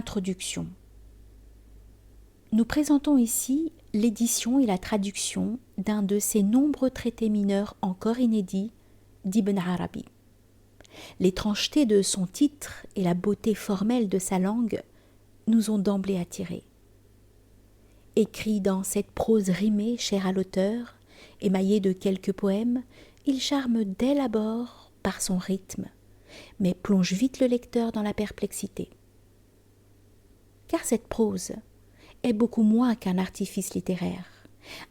Introduction. Nous présentons ici l'édition et la traduction d'un de ces nombreux traités mineurs encore inédits d'Ibn Arabi. L'étrangeté de son titre et la beauté formelle de sa langue nous ont d'emblée attirés. Écrit dans cette prose rimée chère à l'auteur, émaillé de quelques poèmes, il charme dès l'abord par son rythme, mais plonge vite le lecteur dans la perplexité. Car cette prose est beaucoup moins qu'un artifice littéraire,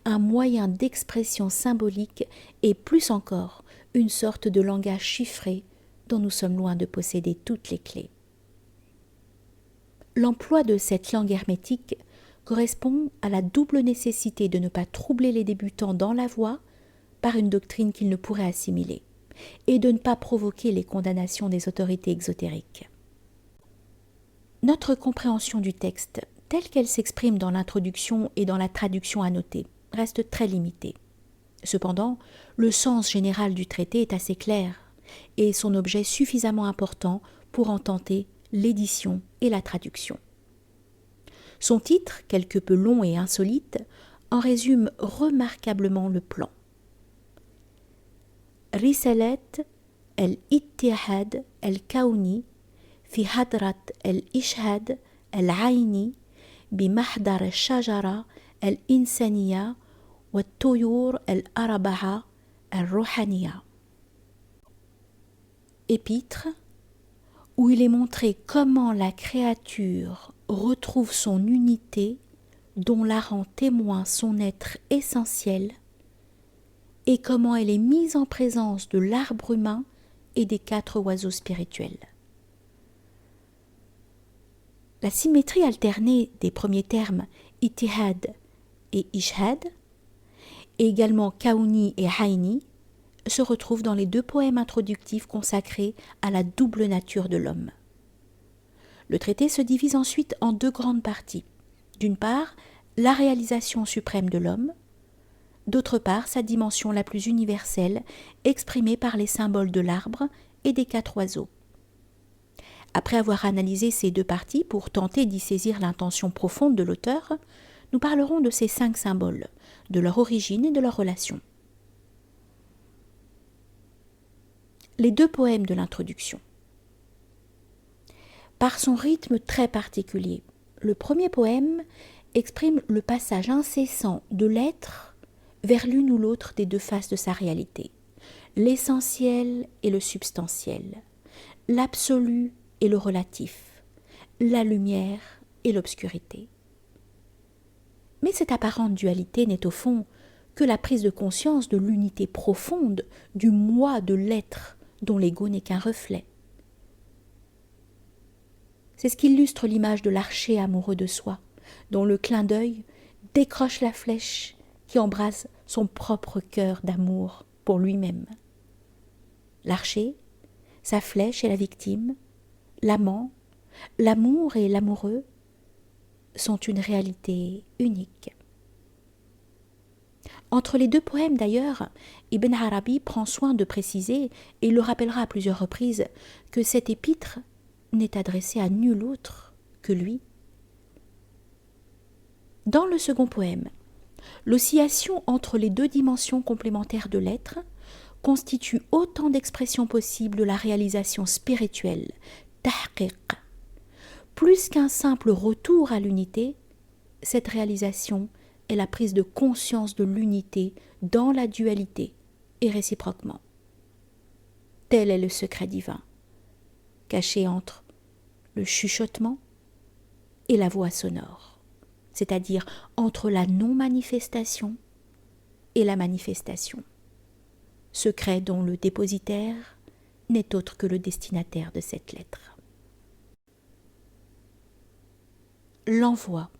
un moyen d'expression symbolique et plus encore une sorte de langage chiffré dont nous sommes loin de posséder toutes les clés. L'emploi de cette langue hermétique correspond à la double nécessité de ne pas troubler les débutants dans la voie par une doctrine qu'ils ne pourraient assimiler et de ne pas provoquer les condamnations des autorités exotériques. Notre compréhension du texte, telle qu'elle s'exprime dans l'introduction et dans la traduction annotée, reste très limitée. Cependant, le sens général du traité est assez clair et son objet suffisamment important pour en tenter l'édition et la traduction. Son titre, quelque peu long et insolite, en résume remarquablement le plan. Risalat al-Ittihad al-Kawni fi hadrat al-Ishhad al-Aini بمحضر الشجرة الإنسانية والطيور الأربعة الروحانية. Épître, où il est montré comment la créature retrouve son unité dont la rend témoin son être essentiel et comment elle est mise en présence de l'arbre humain et des 4 oiseaux spirituels. La symétrie alternée des premiers termes Ittihad et Ishhad, et également Kaouni et Haini, se retrouve dans les 2 poèmes introductifs consacrés à la double nature de l'homme. Le traité se divise ensuite en 2 grandes parties. D'une part, la réalisation suprême de l'homme, d'autre part, sa dimension la plus universelle, exprimée par les symboles de l'arbre et des 4 oiseaux. Après avoir analysé ces 2 parties pour tenter d'y saisir l'intention profonde de l'auteur, nous parlerons de ces 5 symboles, de leur origine et de leur relation. Les 2 poèmes de l'introduction. Par son rythme très particulier, le premier poème exprime le passage incessant de l'être vers l'une ou l'autre des 2 faces de sa réalité, l'essentiel et le substantiel, l'absolu et le relatif, la lumière et l'obscurité. Mais cette apparente dualité n'est au fond que la prise de conscience de l'unité profonde du moi de l'être dont l'ego n'est qu'un reflet. C'est ce qu'illustre l'image de l'archer amoureux de soi, dont le clin d'œil décroche la flèche qui embrasse son propre cœur d'amour pour lui-même. L'archer, sa flèche et la victime, l'amant, l'amour et l'amoureux sont une réalité unique. Entre les 2 poèmes d'ailleurs, Ibn Arabi prend soin de préciser, et il le rappellera à plusieurs reprises, que cet épître n'est adressé à nul autre que lui. Dans le second poème, l'oscillation entre les 2 dimensions complémentaires de l'être constitue autant d'expressions possibles de la réalisation spirituelle, tahqiq. Plus qu'un simple retour à l'unité, cette réalisation est la prise de conscience de l'unité dans la dualité et réciproquement. Tel est le secret divin, caché entre le chuchotement et la voix sonore, c'est-à-dire entre la non-manifestation et la manifestation, secret dont le dépositaire n'est autre que le destinataire de cette lettre. L'envoi.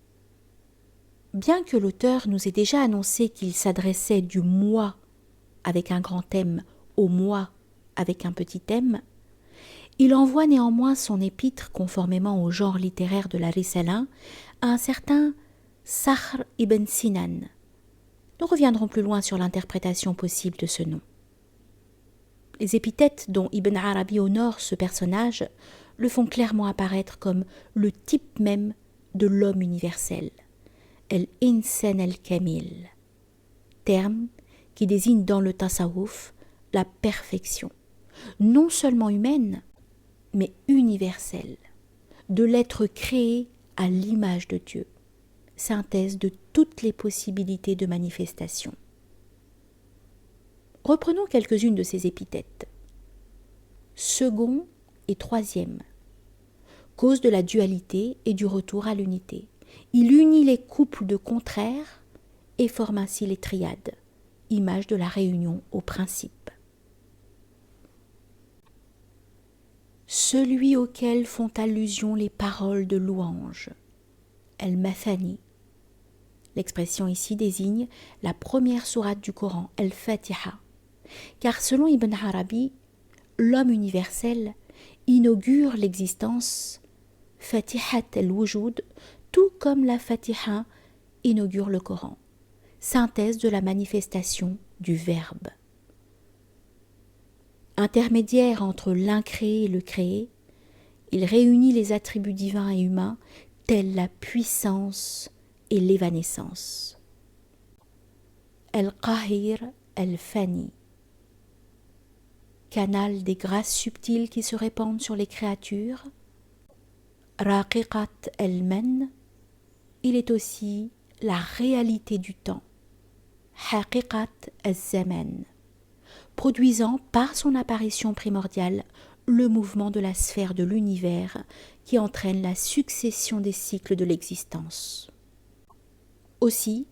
Bien que l'auteur nous ait déjà annoncé qu'il s'adressait du moi avec un grand M au moi avec un petit m, il envoie néanmoins son épître conformément au genre littéraire de la Risala à un certain Sakhr ibn Sinan. Nous reviendrons plus loin sur l'interprétation possible de ce nom. Les épithètes dont Ibn Arabi honore ce personnage le font clairement apparaître comme le type même de l'homme universel, el-insan el-kamil, terme qui désigne dans le tasawwuf la perfection, non seulement humaine, mais universelle, de l'être créé à l'image de Dieu, synthèse de toutes les possibilités de manifestation. Reprenons quelques-unes de ces épithètes. Second et troisième, cause de la dualité et du retour à l'unité. Il unit les couples de contraires et forme ainsi les triades, image de la réunion au principe. Celui auquel font allusion les paroles de louange, El-Mathani. L'expression ici désigne la première sourate du Coran, El-Fatiha, car selon Ibn Arabi, l'homme universel inaugure l'existence Fatihat el-Wujud, tout comme la Fatiha inaugure le Coran, synthèse de la manifestation du Verbe. Intermédiaire entre l'incréé et le créé, il réunit les attributs divins et humains tels la puissance et l'évanescence. El-Qahir el-Fani, canal des grâces subtiles qui se répandent sur les créatures. Raqiqat el-Man, il est aussi la réalité du temps. Haqiqat el-Zaman, produisant par son apparition primordiale le mouvement de la sphère de l'univers qui entraîne la succession des cycles de l'existence. Aussi,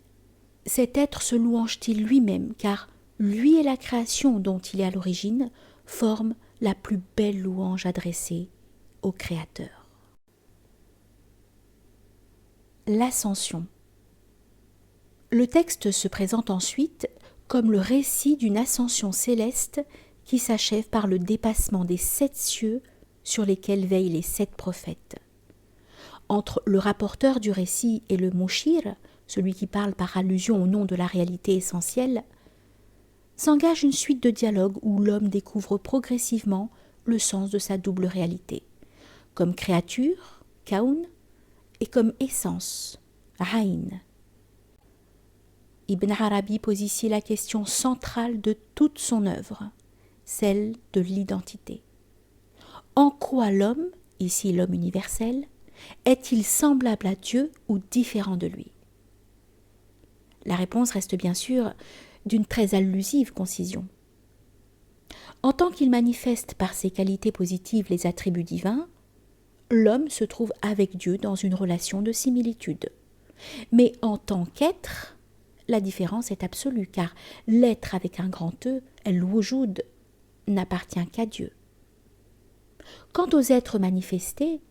cet être se louange-t-il lui-même, car lui et la création dont il est à l'origine forment la plus belle louange adressée au Créateur. L'ascension. Le texte se présente ensuite comme le récit d'une ascension céleste qui s'achève par le dépassement des 7 cieux sur lesquels veillent les 7 prophètes. Entre le rapporteur du récit et le Mushir, celui qui parle par allusion au nom de la réalité essentielle, s'engage une suite de dialogues où l'homme découvre progressivement le sens de sa double réalité, comme créature, kaun, et comme essence, ayn. Ibn Arabi pose ici la question centrale de toute son œuvre, celle de l'identité. En quoi l'homme, ici l'homme universel, est-il semblable à Dieu ou différent de lui? La réponse reste bien sûr d'une très allusive concision. En tant qu'il manifeste par ses qualités positives les attributs divins, l'homme se trouve avec Dieu dans une relation de similitude. Mais en tant qu'être, la différence est absolue, car l'être avec un grand E, el-Wujud, n'appartient qu'à Dieu. Quant aux êtres manifestés,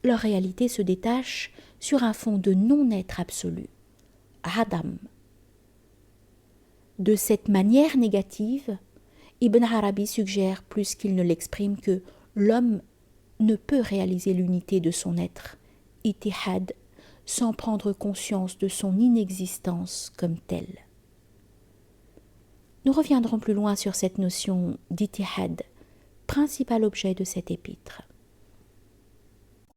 leur réalité se détache sur un fond de non-être absolu, Adam. De cette manière négative, Ibn Arabi suggère plus qu'il ne l'exprime que l'homme ne peut réaliser l'unité de son être, Ittihad, sans prendre conscience de son inexistence comme telle. Nous reviendrons plus loin sur cette notion d'Ittihad, principal objet de cet épître.